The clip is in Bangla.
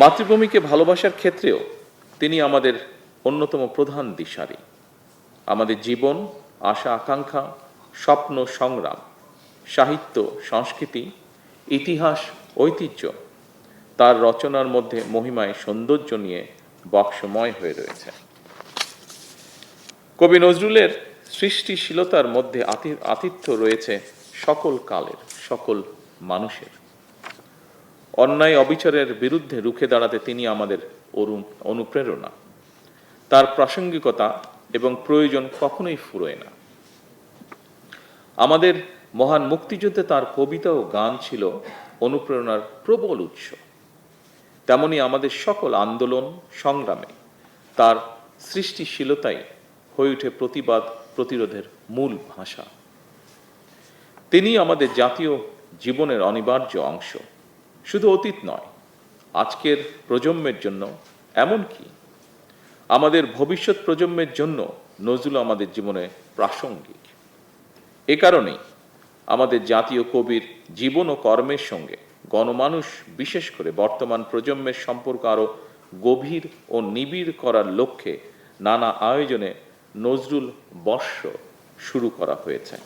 মাতৃভূমিকে ভালোবাসার ক্ষেত্রেও তিনি আমাদের অন্যতম প্রধান দিশারি। আমাদের জীবন, আশা আকাঙ্ক্ষা, স্বপ্ন সংগ্রাম, সাহিত্য সংস্কৃতি, ইতিহাস ঐতিহ্য তার রচনার মধ্যে মহিমায় সৌন্দর্য নিয়ে বক্সময় হয়ে রয়েছে। কবি নজরুলের সৃষ্টিশীলতার মধ্যে আতিথ্য রয়েছে সকল কালের, সকল মানুষের। অন্যায় অবিচারের বিরুদ্ধে রুখে দাঁড়াতে তিনি আমাদের অনুপ্রেরণা। তার প্রাসঙ্গিকতা এবং প্রয়োজন কখনোই ফুরোয় না। আমাদের মহান মুক্তিযুদ্ধে তার কবিতা ও গান ছিল অনুপ্রেরণার প্রবল উৎস। তেমনি আমাদের সকল আন্দোলন সংগ্রামে তার সৃষ্টিশীলতাই হয়ে ওঠে প্রতিবাদ প্রতিরোধের মূল ভাষা। তিনি আমাদের জাতীয় জীবনের অনিবার্য অংশ, শুধু অতীত নয়, আজকের প্রজন্মের জন্য, এমনকি আমাদের ভবিষ্যৎ প্রজন্মের জন্য নজরুল আমাদের জীবনে প্রাসঙ্গিক। এ কারণেই আমাদের জাতীয় কবির জীবন ও কর্মের সঙ্গে গণমানুষ, বিশেষ করে বর্তমান প্রজন্মের সম্পর্ক আরও গভীর ও নিবিড় করার লক্ষ্যে নানা আয়োজনে নজরুল বর্ষ শুরু করা হয়েছে।